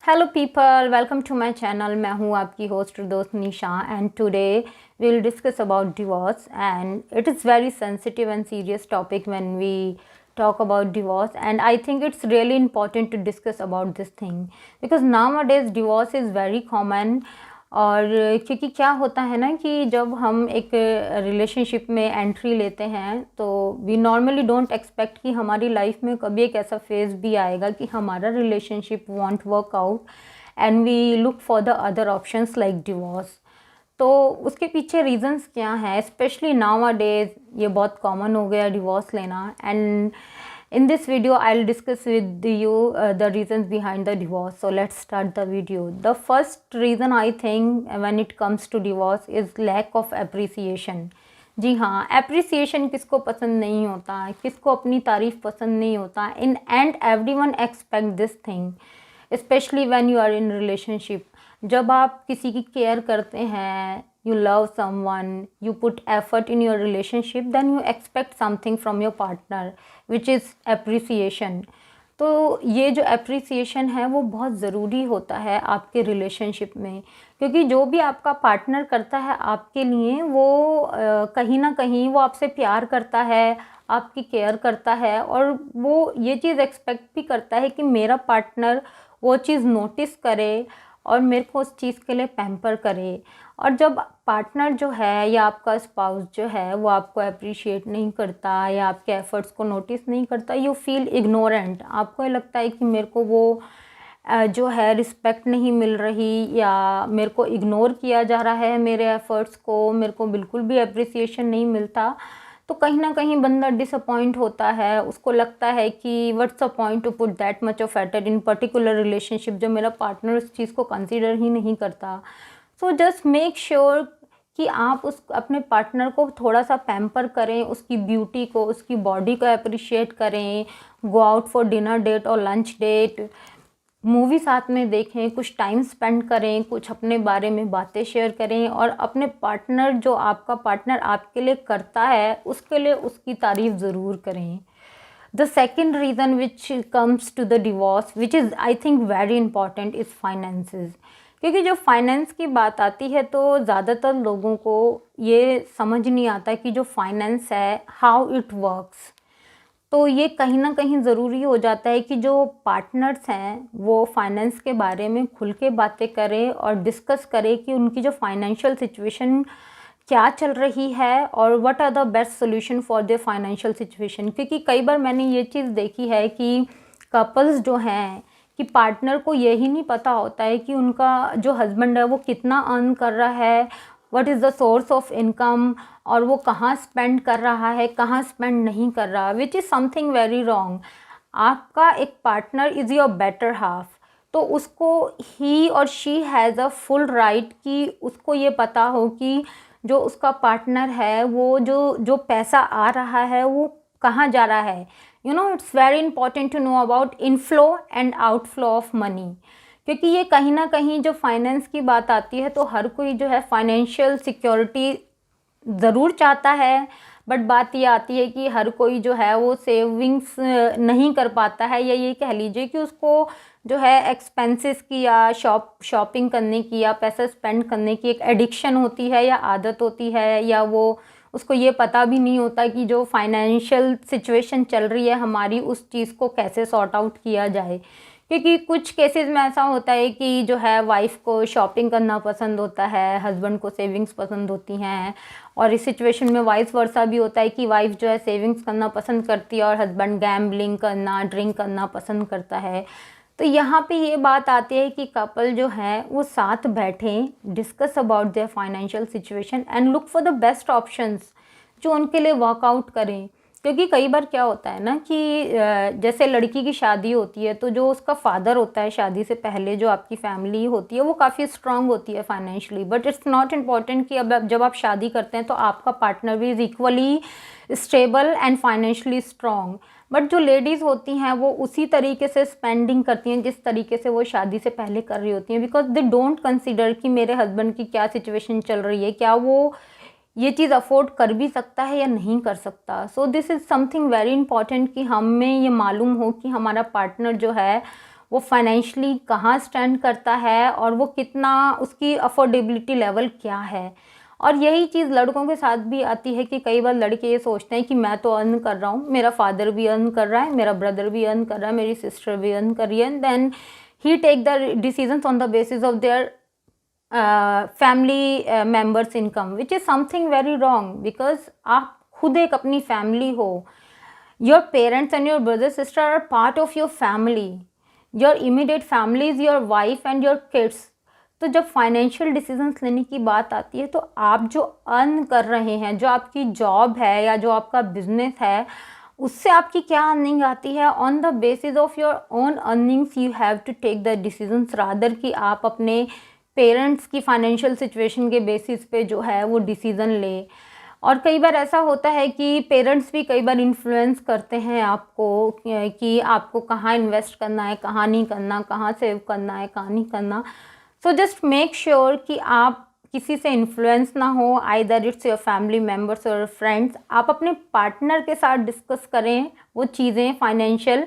Hello people, welcome to my channel. मैं हूँ आपकी होस्ट दोस्त Nisha and today we will discuss about divorce and it is very sensitive and serious topic when we talk about divorce, and I think it's really important to discuss about this thing because nowadays divorce is very common। और क्योंकि क्या होता है ना कि जब हम एक रिलेशनशिप में एंट्री लेते हैं तो वी नॉर्मली डोंट एक्सपेक्ट कि हमारी लाइफ में कभी एक ऐसा फेज़ भी आएगा कि हमारा relationship won't work out and we look for the other options like divorce. तो उसके पीछे रीजंस क्या हैं, स्पेशली नाउ अ डेज ये बहुत कॉमन हो गया डिवोर्स लेना। And in this video I'll discuss with you the reasons behind the divorce. So let's start the video. The first reason I think when it comes to divorce is lack of appreciation। जी हाँ, appreciation किसको पसंद नहीं होता, किसको अपनी तारीफ पसंद नहीं होता। in and everyone expect this thing especially when you are in relationship। जब आप किसी की केयर करते हैं, you love someone, you put effort in your relationship, then you expect something from your partner which is appreciation। तो ये जो appreciation है वो बहुत ज़रूरी होता है आपके रिलेशनशिप में, क्योंकि जो भी आपका पार्टनर करता है आपके लिए वो कहीं ना कहीं वो आपसे प्यार करता है, आपकी केयर करता है और वो ये चीज़ एक्सपेक्ट भी करता है कि मेरा पार्टनर वो चीज़ नोटिस करे और मेरे को उस चीज़ के लिए पैम्पर करे। और जब पार्टनर जो है या आपका स्पाउस जो है वो आपको अप्रिशिएट नहीं करता या आपके एफर्ट्स को नोटिस नहीं करता, यू फील इग्नोरेंट। आपको ये लगता है कि मेरे को वो जो है रिस्पेक्ट नहीं मिल रही या मेरे को इग्नोर किया जा रहा है, मेरे एफर्ट्स को, मेरे को बिल्कुल भी अप्रिसिएशन नहीं मिलता। तो कहीं ना कहीं बंदा डिसअपॉइंट होता है, उसको लगता है कि what's a point two put that much of effort in particular relationship जब मेरा पार्टनर उस चीज़ को कंसीडर ही नहीं करता। सो जस्ट मेक श्योर कि आप उस अपने पार्टनर को थोड़ा सा पैम्पर करें, उसकी ब्यूटी को, उसकी बॉडी को अप्रिशिएट करें। Go out for dinner date और लंच डेट, मूवी साथ में देखें, कुछ टाइम स्पेंड करें, कुछ अपने बारे में बातें शेयर करें और अपने पार्टनर जो आपका पार्टनर आपके लिए करता है उसके लिए उसकी तारीफ़ ज़रूर करें। The second reason which comes to the divorce which is I think very important is finances. क्योंकि जब फाइनेंस की बात आती है तो ज़्यादातर लोगों को ये समझ नहीं आता कि जो फाइनेंस है हाउ इट वर्क्स। तो ये कहीं ना कहीं ज़रूरी हो जाता है कि जो पार्टनर्स हैं वो फाइनेंस के बारे में खुल के बातें करें और डिस्कस करें कि उनकी जो फाइनेंशियल सिचुएशन क्या चल रही है और what are the best solution for their financial situation. क्योंकि कई बार मैंने ये चीज़ देखी है कि कपल्स जो हैं कि पार्टनर को यही नहीं पता होता है कि उनका जो हस्बैंड है वो कितना अर्न कर रहा है, what is the source of income, और वो कहाँ स्पेंड कर रहा है, कहाँ स्पेंड नहीं कर रहा, विच इज़ समथिंग वेरी रॉन्ग। आपका एक partner is your better half, तो उसको ही और she has a full right कि उसको ये पता हो कि जो उसका पार्टनर है वो जो जो पैसा आ रहा है वो कहाँ जा रहा है। You know it's very important to know about inflow and outflow of money. क्योंकि ये कहीं ना कहीं जो फाइनेंस की बात आती है तो हर कोई जो है फाइनेंशियल सिक्योरिटी ज़रूर चाहता है, बट बात ये आती है कि हर कोई जो है वो सेविंग्स नहीं कर पाता है, या ये कह लीजिए कि उसको जो है एक्सपेंसेस की या शॉपिंग करने की या पैसा स्पेंड करने की एक एडिक्शन होती है या आदत होती है, या वो उसको ये पता भी नहीं होता कि जो फाइनेंशियल सिचुएशन चल रही है हमारी उस चीज़ को कैसे सॉर्ट आउट किया जाए। क्योंकि कुछ केसेस में ऐसा होता है कि जो है वाइफ को शॉपिंग करना पसंद होता है, हस्बैंड को सेविंग्स पसंद होती हैं, और इस सिचुएशन में वाइस वर्सा भी होता है कि वाइफ जो है सेविंग्स करना पसंद करती है और हस्बैंड गैम्बलिंग करना, ड्रिंक करना पसंद करता है। तो यहाँ पे ये बात आती है कि कपल जो है वो साथ बैठें, discuss about their financial situation and look for the best options जो उनके लिए वर्कआउट करें। क्योंकि कई बार क्या होता है ना कि जैसे लड़की की शादी होती है तो जो उसका फादर होता है शादी से पहले, जो आपकी फैमिली होती है वो काफ़ी स्ट्रांग होती है financially, but it's not important कि अब जब आप शादी करते हैं तो आपका पार्टनर भी is equally stable and financially strong. But जो लेडीज़ होती हैं वो उसी तरीके से स्पेंडिंग करती हैं जिस तरीके से वो शादी से पहले कर रही होती हैं, बिकॉज दे डोंट कंसिडर कि मेरे हस्बैंड की क्या सिचुएशन चल रही है, क्या वो ये चीज़ अफोर्ड कर भी सकता है या नहीं कर सकता। So this is something very important कि हमें ये मालूम हो कि हमारा पार्टनर जो है वो फाइनेंशियली कहाँ स्टैंड करता है और वो कितना, उसकी अफोर्डेबिलिटी लेवल क्या है। और यही चीज़ लड़कों के साथ भी आती है कि कई बार लड़के ये सोचते हैं कि मैं तो अर्न कर रहा हूँ, मेरा फादर भी अर्न कर रहा है, मेरा ब्रदर भी अर्न कर रहा है, मेरी सिस्टर भी अर्न कर रही है, and then he take the decisions on the basis of their family members income, which is something very wrong. Because आप खुद एक अपनी फैमिली हो, your parents and your brother sister are part of your family, your immediate family is your wife and your kids. तो जब financial decisions लेने की बात आती है तो आप जो अर्न कर रहे हैं, जो आपकी जॉब है या जो आपका बिजनेस है, उससे आपकी क्या अर्निंग आती है, on the basis of your own earnings you have to take the decisions rather कि आप अपने पेरेंट्स की फाइनेंशियल सिचुएशन के बेसिस पे जो है वो डिसीज़न ले। और कई बार ऐसा होता है कि पेरेंट्स भी कई बार इन्फ्लुएंस करते हैं आपको कि आपको कहाँ इन्वेस्ट करना है, कहाँ नहीं करना, कहाँ सेव करना है, कहाँ नहीं करना। सो जस्ट मेक श्योर कि आप किसी से इन्फ्लुएंस ना हो, either it's your family members और फ्रेंड्स। आप अपने पार्टनर के साथ डिस्कस करें वो चीज़ें फाइनेंशियल,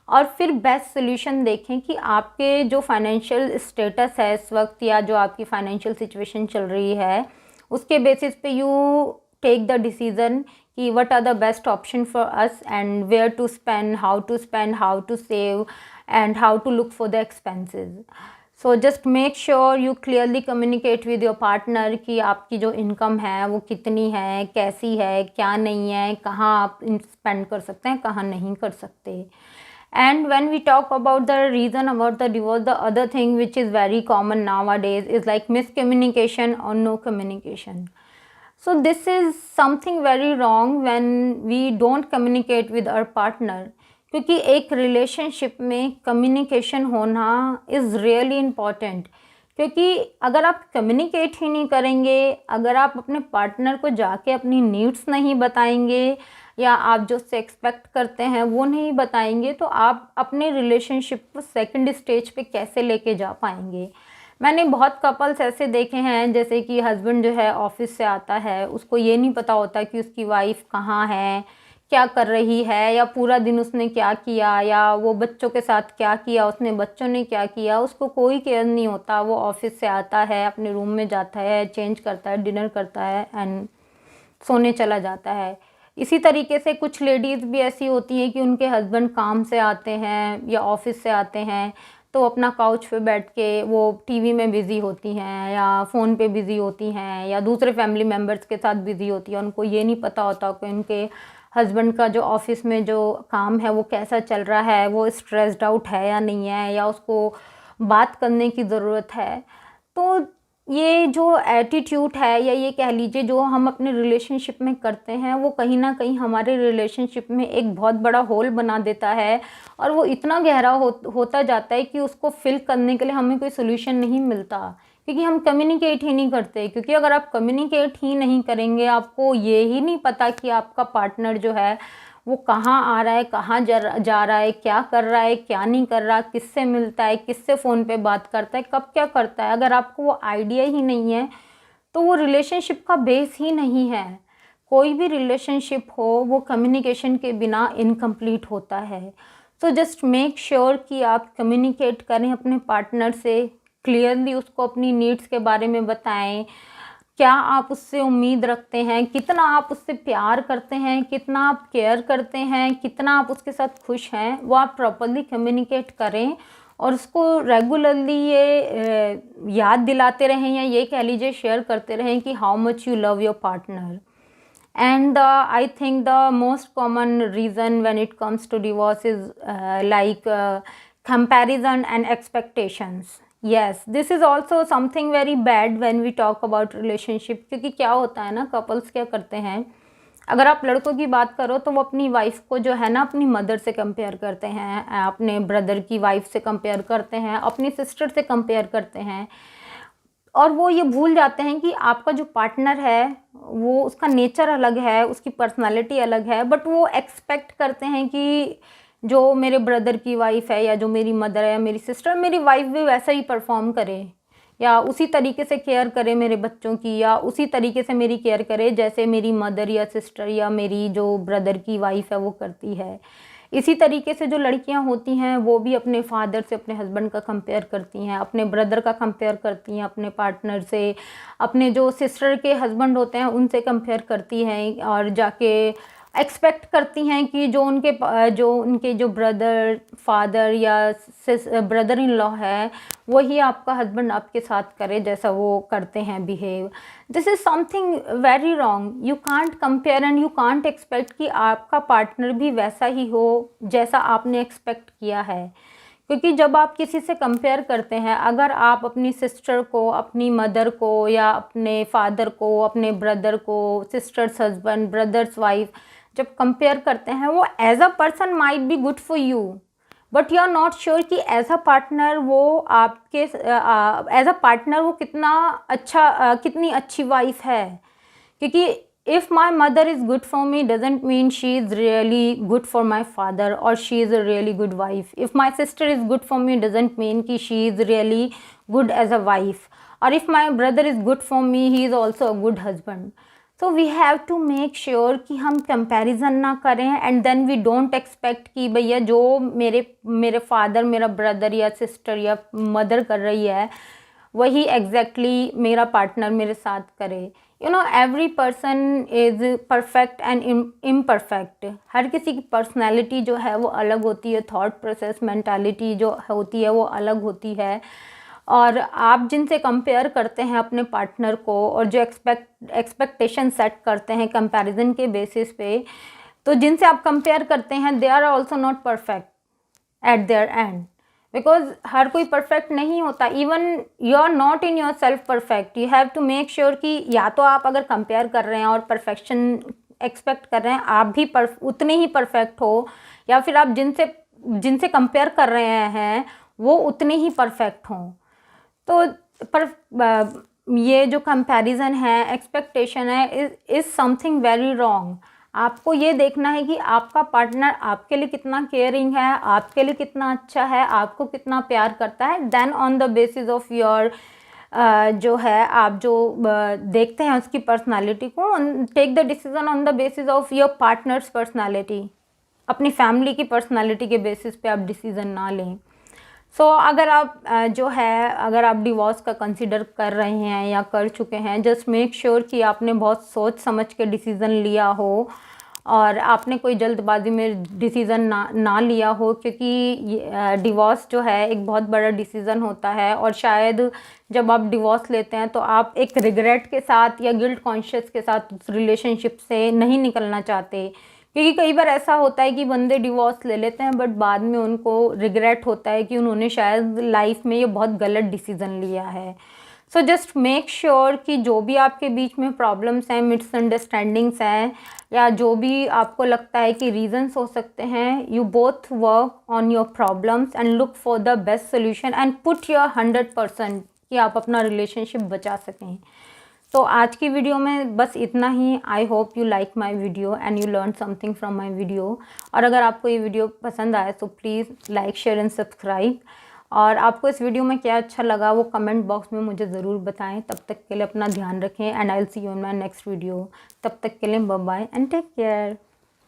और फिर बेस्ट सोल्यूशन देखें कि आपके जो फाइनेंशियल स्टेटस है इस वक्त या जो आपकी फाइनेंशियल सिचुएशन चल रही है उसके बेसिस पे यू टेक द डिसीज़न कि what are the best option for us and where to spend, how to save and how to look for the expenses. So just make sure you clearly communicate with your partner कि आपकी जो income है वो कितनी है, कैसी है, क्या नहीं है, कहाँ आप स्पेंड कर सकते हैं, कहाँ नहीं कर सकते। And when we talk about the reason about the divorce, the other thing which is very common nowadays is like miscommunication or no communication. So this is something very wrong when we don't communicate with our partner. क्योंकि एक relationship में communication होना is really important. क्योंकि अगर आप communicate ही नहीं करेंगे, अगर आप अपने पार्टनर को जाके अपनी नीड्स नहीं बताएंगे या आप जो उससे एक्सपेक्ट करते हैं वो नहीं बताएंगे, तो आप अपने रिलेशनशिप को सेकंड स्टेज पे कैसे लेके जा पाएंगे। मैंने बहुत कपल्स ऐसे देखे हैं जैसे कि हस्बैंड जो है ऑफिस से आता है, उसको ये नहीं पता होता कि उसकी वाइफ कहाँ है, क्या कर रही है, या पूरा दिन उसने क्या किया, या वो बच्चों के साथ क्या किया, उसने बच्चों ने क्या किया, उसको कोई केयर नहीं होता। वो ऑफिस से आता है, अपने रूम में जाता है, चेंज करता है, डिनर करता है एंड सोने चला जाता है। इसी तरीके से कुछ लेडीज़ भी ऐसी होती हैं कि उनके हस्बैंड काम से आते हैं या ऑफिस से आते हैं तो अपना काउच पे बैठ के वो टीवी में बिज़ी होती हैं या फ़ोन पे बिज़ी होती हैं या दूसरे फैमिली मेम्बर्स के साथ बिज़ी होती हैं। उनको ये नहीं पता होता कि उनके हस्बैंड का जो ऑफिस में जो काम है वो कैसा चल रहा है, वो स्ट्रेस्ड आउट है या नहीं है, या उसको बात करने की ज़रूरत है। तो ये जो एटीट्यूड है या ये कह लीजिए जो हम अपने रिलेशनशिप में करते हैं वो कहीं ना कहीं हमारे रिलेशनशिप में एक बहुत बड़ा होल बना देता है, और वो इतना गहरा होता जाता है कि उसको फिल करने के लिए हमें कोई सोल्यूशन नहीं मिलता, क्योंकि हम कम्युनिकेट ही नहीं करते। क्योंकि अगर आप कम्युनिकेट ही नहीं करेंगे, आपको ये ही नहीं पता कि आपका पार्टनर जो है वो कहाँ आ रहा है, कहाँ जा रहा है, क्या कर रहा है, क्या नहीं कर रहा, किससे मिलता है, किससे फ़ोन पे बात करता है, कब क्या करता है, अगर आपको वो आइडिया ही नहीं है तो वो रिलेशनशिप का बेस ही नहीं है। कोई भी रिलेशनशिप हो वो कम्युनिकेशन के बिना इनकम्प्लीट होता है। सो जस्ट मेक श्योर कि आप कम्युनिकेट करें अपने पार्टनर से, क्लियरली उसको अपनी नीड्स के बारे में बताएं, क्या आप उससे उम्मीद रखते हैं, कितना आप उससे प्यार करते हैं, कितना आप केयर करते हैं, कितना आप उसके साथ खुश हैं, वो आप प्रॉपरली कम्युनिकेट करें और उसको रेगुलरली ये याद दिलाते रहें या ये कह लीजिए शेयर करते रहें कि how much you love your partner. And I think the most common reason when it comes to divorce is comparison and expectations. Yes, this is also something very bad when we talk about relationship. क्योंकि क्या होता है ना, couples क्या करते हैं, अगर आप लड़कों की बात करो तो वो अपनी वाइफ को जो है ना अपनी मदर से कंपेयर करते हैं, अपने ब्रदर की वाइफ से कंपेयर करते हैं, अपनी सिस्टर से कंपेयर करते हैं, और वो ये भूल जाते हैं कि आपका जो पार्टनर है वो उसका नेचर अलग है, उसकी पर्सनालिटी अलग है, बट वो एक्सपेक्ट करते हैं कि जो मेरे ब्रदर की वाइफ है या जो मेरी मदर है या मेरी सिस्टर, मेरी वाइफ भी वैसा ही परफॉर्म करे या उसी तरीके से केयर करे मेरे बच्चों की, या उसी तरीके से मेरी केयर करे जैसे मेरी मदर या सिस्टर या मेरी जो ब्रदर की वाइफ है वो करती है। इसी तरीके से जो लड़कियां होती हैं वो भी अपने फादर से अपने हस्बैंड का कंपेयर करती हैं, अपने ब्रदर का कंपेयर करती हैं अपने पार्टनर से, अपने जो सिस्टर के हस्बैंड होते हैं उनसे कंपेयर करती हैं, और जाके एक्सपेक्ट करती हैं कि जो उनके जो ब्रदर फादर या ब्रदर इन लॉ है वही आपका हस्बैंड आपके साथ करे जैसा वो करते हैं behave. This is something very wrong. You can't compare and you can't expect कि आपका पार्टनर भी वैसा ही हो जैसा आपने एक्सपेक्ट किया है, क्योंकि जब आप किसी से कंपेयर करते हैं, अगर आप अपनी सिस्टर को, अपनी मदर को, या अपने फादर को, अपने ब्रदर को, सिस्टर्स हस्बैंड, ब्रदर्स वाइफ जब कंपेयर करते हैं, वो as a person might be good for you, but you are not sure कि एज अ पार्टनर वो आपके एज अ पार्टनर वो कितनी अच्छी वाइफ है। क्योंकि if my mother is good for me doesn't mean she is really good for my father और she is a really good wife. If my sister is good for me doesn't mean कि she is really good as a wife, और if my brother is good for me he is also a good husband. So we have to make sure कि हम comparison ना करें, and then we don't expect कि भैया जो मेरे father, मेरा ब्रदर या सिस्टर या मदर कर रही है वही एग्जैक्टली मेरा पार्टनर मेरे साथ करे। You know, every person is perfect and imperfect. हर किसी की पर्सनैलिटी जो है वो अलग होती है, थॉट प्रोसेस, मेंटालिटी जो होती है वो अलग होती है, और आप जिनसे कंपेयर करते हैं अपने पार्टनर को और जो एक्सपेक्टेशन सेट करते हैं कंपैरिजन के बेसिस पे, तो जिनसे आप कंपेयर करते हैं they are also not perfect at their end, because हर कोई परफेक्ट नहीं होता। Even you are not in yourself perfect. You have to make sure कि या तो आप अगर कंपेयर कर रहे हैं और परफेक्शन एक्सपेक्ट कर रहे हैं, आप भी उतने ही परफेक्ट हो, या फिर आप जिनसे कंपेयर कर रहे हैं वो उतने ही परफेक्ट हों। तो ये जो कंपैरिजन है, एक्सपेक्टेशन है, इज़ समथिंग वेरी रॉन्ग। आपको ये देखना है कि आपका पार्टनर आपके लिए कितना केयरिंग है, आपके लिए कितना अच्छा है, आपको कितना प्यार करता है। Then on the basis of your जो है, आप जो देखते हैं उसकी पर्सनालिटी को, take the decision on the basis of your partners personality. अपनी फैमिली की पर्सनालिटी के बेसिस पे आप डिसीज़न ना लें। अगर आप अगर आप डिवोर्स का कंसिडर कर रहे हैं या कर चुके हैं, जस्ट मेक श्योर कि आपने बहुत सोच समझ के डिसीज़न लिया हो और आपने कोई जल्दबाजी में डिसीज़न ना लिया हो, क्योंकि डिवोर्स जो है एक बहुत बड़ा डिसीज़न होता है, और शायद जब आप डिवोर्स लेते हैं तो आप एक रिग्रेट के साथ या गिल्ट कॉन्शियस के साथ उस रिलेशनशिप से नहीं निकलना चाहते। क्योंकि कई बार ऐसा होता है कि बंदे डिवोर्स ले लेते हैं बट बाद में उनको रिग्रेट होता है कि उन्होंने शायद लाइफ में ये बहुत गलत डिसीज़न लिया है। सो जस्ट मेक श्योर कि जो भी आपके बीच में प्रॉब्लम्स हैं, मिसअंडरस्टैंडिंग्स हैं, या जो भी आपको लगता है कि रीजंस हो सकते हैं, you both work on your problems and look for the best solution and put your 100% कि आप अपना रिलेशनशिप बचा सकें। तो आज की वीडियो में बस इतना ही। I hope you like my video and you learn something from my video. और अगर आपको ये वीडियो पसंद आए तो please like, share and subscribe. और आपको इस वीडियो में क्या अच्छा लगा वो कमेंट बॉक्स में मुझे ज़रूर बताएं। तब तक के लिए अपना ध्यान रखें and I will see you in my next video. तब तक के लिए bye bye and take care.